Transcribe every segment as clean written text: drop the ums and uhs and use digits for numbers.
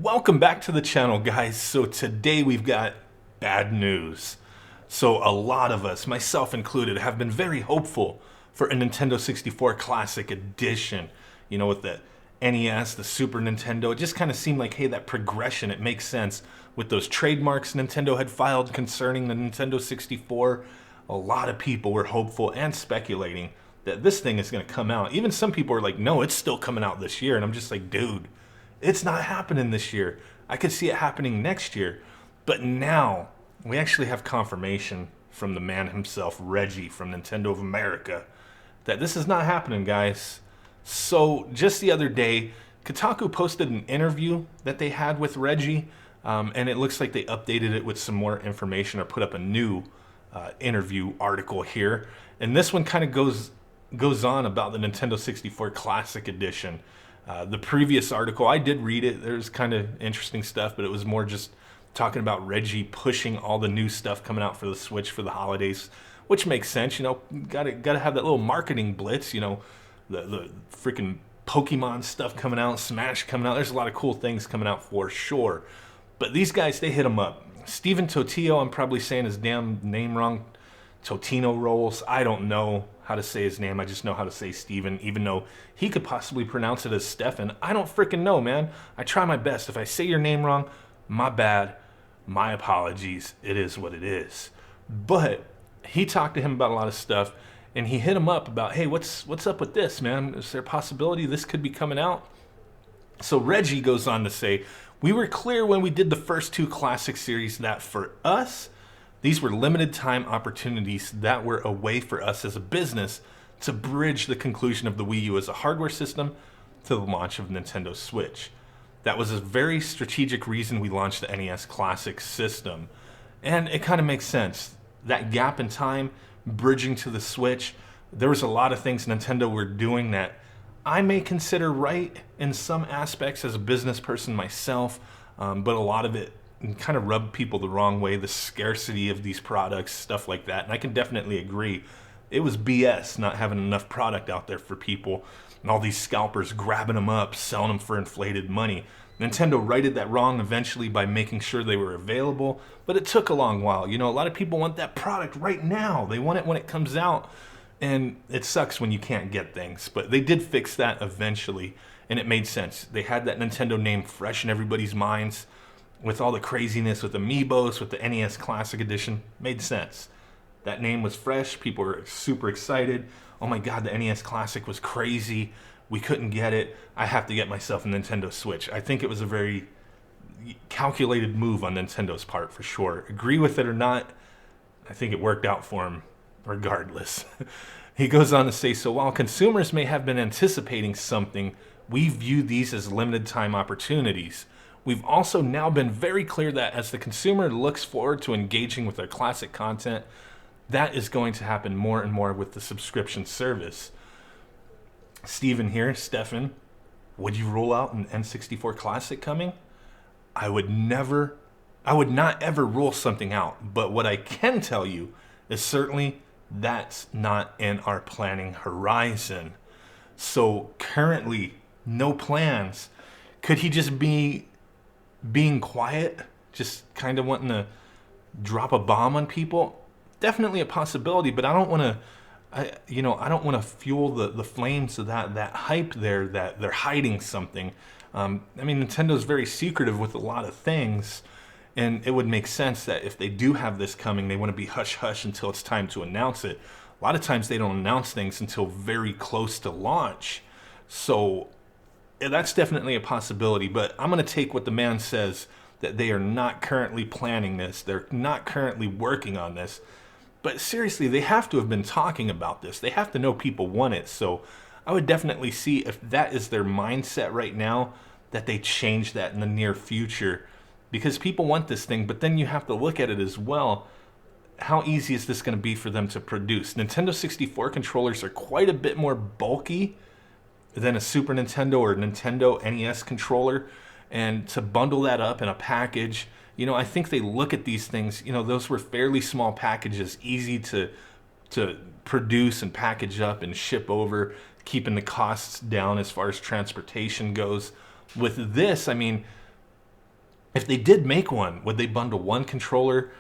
Welcome back to the channel, guys. So today we've got bad news. So a lot of us, myself included, have been very hopeful for a Nintendo 64 Classic Edition. You know, with the NES, the Super Nintendo, it just kind of seemed like, hey, that progression, it makes sense. With those trademarks Nintendo had filed concerning the Nintendo 64, a lot of people were hopeful and speculating that this thing is going to come out. Even some people are like, no, it's still coming out this year. And I'm just like, dude, it's not happening this year. I could see it happening next year. But now we actually have confirmation from the man himself, Reggie from Nintendo of America, that this is not happening, guys. So just the other day, Kotaku posted an interview that they had with Reggie, and it looks like they updated it with some more information or put up a new interview article here. And this one kind of goes on about the Nintendo 64 Classic Edition. The previous article, I did read it. There's kind of interesting stuff, but it was more just talking about Reggie pushing all the new stuff coming out for the Switch for the holidays, which makes sense. You know, gotta have that little marketing blitz. You know, the freaking Pokemon stuff coming out, Smash coming out. There's a lot of cool things coming out for sure. But these guys, they hit him up. Steven Totillo, I'm probably saying his damn name wrong. Totino Rolls. I don't know how to say his name. I just know how to say Steven, even though he could possibly pronounce it as Stefan. I don't freaking know, man. I try my best. If I say your name wrong, my bad. My apologies. It is what it is. But he talked to him about a lot of stuff, and he hit him up about, hey, what's up with this, man? Is there a possibility this could be coming out? So Reggie goes on to say, we were clear when we did the first two classic series that for us, these were limited time opportunities that were a way for us as a business to bridge the conclusion of the Wii U as a hardware system to the launch of Nintendo Switch. That was a very strategic reason we launched the NES Classic system. And it kind of makes sense. That gap in time, bridging to the Switch, there was a lot of things Nintendo were doing that I may consider right in some aspects as a business person myself, but a lot of it kind of rubbed people the wrong way, the scarcity of these products, stuff like that. And I can definitely agree. It was BS not having enough product out there for people and all these scalpers grabbing them up, selling them for inflated money. Nintendo righted that wrong eventually by making sure they were available, but it took a long while. You know, a lot of people want that product right now. They want it when it comes out, and it sucks when you can't get things. But they did fix that eventually, and it made sense. They had that Nintendo name fresh in everybody's minds. With all the craziness with Amiibos, with the NES Classic Edition, made sense. That name was fresh. People were super excited. Oh my God, the NES Classic was crazy. We couldn't get it. I have to get myself a Nintendo Switch. I think it was a very calculated move on Nintendo's part for sure. Agree with it or not, I think it worked out for him regardless. He goes on to say, so while consumers may have been anticipating something, we view these as limited time opportunities. We've also now been very clear that as the consumer looks forward to engaging with their classic content, that is going to happen more and more with the subscription service. Stephen here, Stefan, would you rule out an N64 Classic coming? I would not ever rule something out, but what I can tell you is certainly that's not in our planning horizon. So currently, no plans. Could he just be being quiet, just kind of wanting to drop a bomb on people? Definitely a possibility, but I don't want to, I don't want to fuel the flames of that hype there that they're hiding something. I mean, Nintendo's very secretive with a lot of things, and it would make sense that if they do have this coming, they want to be hush-hush until it's time to announce it. A lot of times they don't announce things until very close to launch. So that's definitely a possibility, but I'm going to take what the man says, that they are not currently planning this. They're not currently working on this. But seriously, they have to have been talking about this. They have to know people want it. So I would definitely see if that is their mindset right now, that they change that in the near future. Because people want this thing, but then you have to look at it as well. How easy is this going to be for them to produce? Nintendo 64 controllers are quite a bit more bulky than a Super Nintendo or Nintendo NES controller. And to bundle that up in a package, you know, I think they look at these things, you know, those were fairly small packages, easy to produce and package up and ship over, keeping the costs down as far as transportation goes. With this, I mean, if they did make one, would they bundle one controller,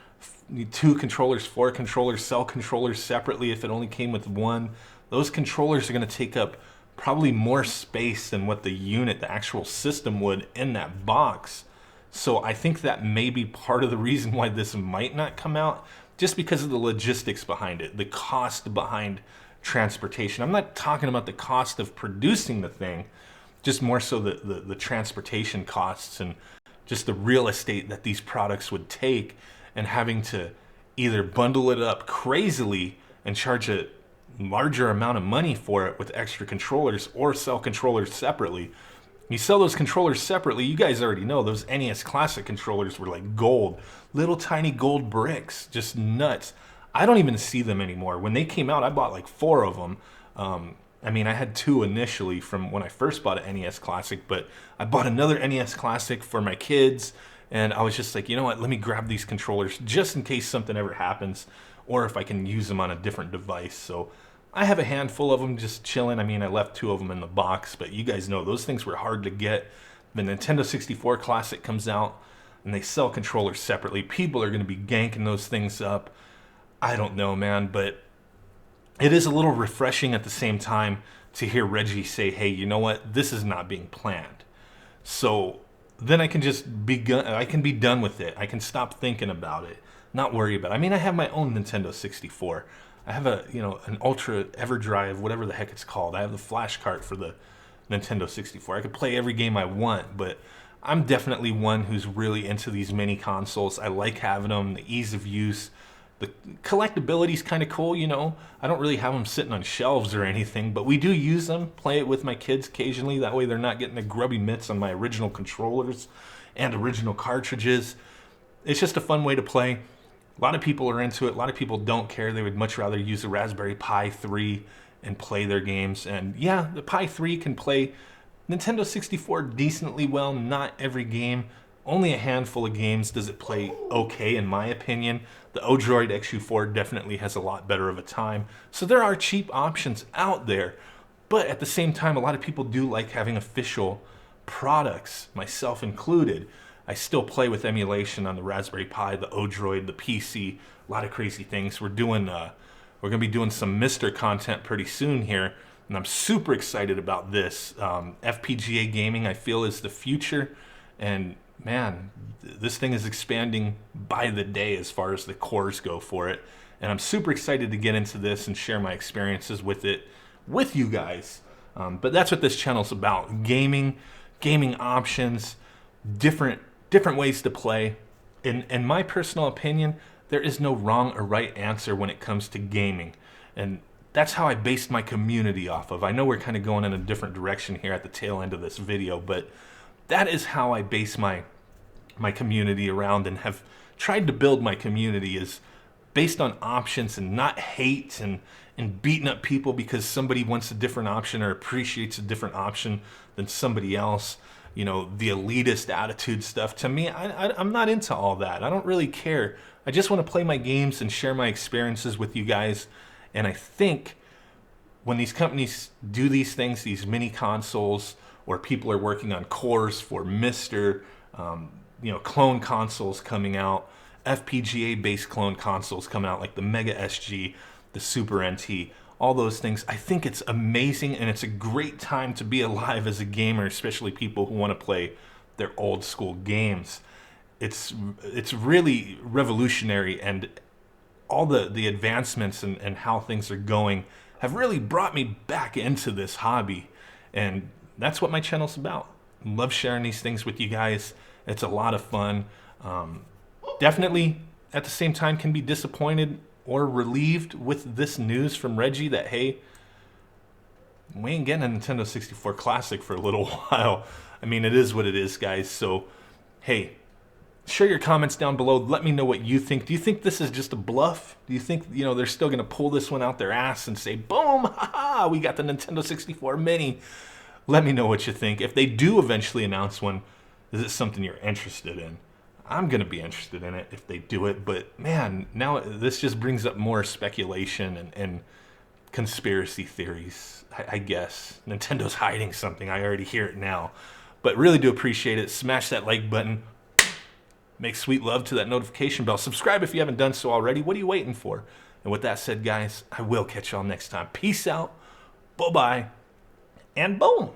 two controllers, four controllers, sell controllers separately if it only came with one? Those controllers are going to take up probably more space than what the unit, the actual system, would in that box. So I think that may be part of the reason why this might not come out, just because of the logistics behind it, the cost behind transportation. I'm not talking about the cost of producing the thing, just more so the transportation costs and just the real estate that these products would take, and having to either bundle it up crazily and charge a larger amount of money for it with extra controllers, or sell controllers separately. You sell those controllers separately, you guys already know those NES Classic controllers were like gold, little tiny gold bricks, just nuts. I don't even see them anymore. When they came out, I bought like 4 of them. I mean, I had 2 initially from when I first bought an NES Classic, but I bought another NES Classic for my kids, and I was just like, you know what, let me grab these controllers just in case something ever happens, or if I can use them on a different device. So I have a handful of them just chilling. I mean, I left 2 of them in the box, but you guys know those things were hard to get. The Nintendo 64 Classic comes out, and they sell controllers separately. People are going to be ganking those things up. I don't know, man, but it is a little refreshing at the same time to hear Reggie say, hey, you know what? This is not being planned. So then I can just be done with it. I can stop thinking about it, not worry about it. I mean, I have my own Nintendo 64. I have an Ultra EverDrive, whatever the heck it's called. I have the flash cart for the Nintendo 64. I could play every game I want, but I'm definitely one who's really into these mini consoles. I like having them, the ease of use. The collectability's kind of cool, you know. I don't really have them sitting on shelves or anything, but we do use them, play it with my kids occasionally. That way they're not getting the grubby mitts on my original controllers and original cartridges. It's just a fun way to play. A lot of people are into it. A lot of people don't care. They would much rather use a Raspberry Pi 3 and play their games. And yeah, the Pi 3 can play Nintendo 64 decently well. Not every game. Only a handful of games does it play okay, in my opinion. The Odroid XU4 definitely has a lot better of a time. So there are cheap options out there. But at the same time, a lot of people do like having official products, myself included. I still play with emulation on the Raspberry Pi, the Odroid, the PC, a lot of crazy things. We're going to be doing some Mr. content pretty soon here, and I'm super excited about this. FPGA gaming, I feel, is the future, and man, this thing is expanding by the day as far as the cores go for it, and I'm super excited to get into this and share my experiences with it with you guys. But that's what this channel's about: gaming options, different ways to play. In my personal opinion, there is no wrong or right answer when it comes to gaming, and that's how I based my community off of. I know we're kind of going in a different direction here at the tail end of this video, but that is how I base my community around, and have tried to build my community, is based on options and not hate and beating up people because somebody wants a different option or appreciates a different option than somebody else. You know, the elitist attitude stuff. To me, I'm not into all that. I don't really care. I just want to play my games and share my experiences with you guys. And I think when these companies do these things, these mini consoles, or people are working on cores for Mr., clone consoles coming out, FPGA-based clone consoles coming out, like the Mega SG, the Super NT, all those things. I think it's amazing, and it's a great time to be alive as a gamer, especially people who want to play their old school games. It's really revolutionary, and all the advancements and how things are going have really brought me back into this hobby, and that's what my channel's about. I love sharing these things with you guys. It's a lot of fun. Definitely, at the same time, can be disappointed or relieved with this news from Reggie that, hey, we ain't getting a Nintendo 64 Classic for a little while. I mean, it is what it is, guys. So, hey, share your comments down below. Let me know what you think. Do you think this is just a bluff? Do you think, they're still going to pull this one out their ass and say, boom, haha, we got the Nintendo 64 Mini? Let me know what you think. If they do eventually announce one, is it something you're interested in? I'm going to be interested in it if they do it, but man, now this just brings up more speculation and conspiracy theories, I guess. Nintendo's hiding something. I already hear it now. But really do appreciate it. Smash that like button. Make sweet love to that notification bell. Subscribe if you haven't done so already. What are you waiting for? And with that said, guys, I will catch y'all next time. Peace out. Bye-bye. And boom.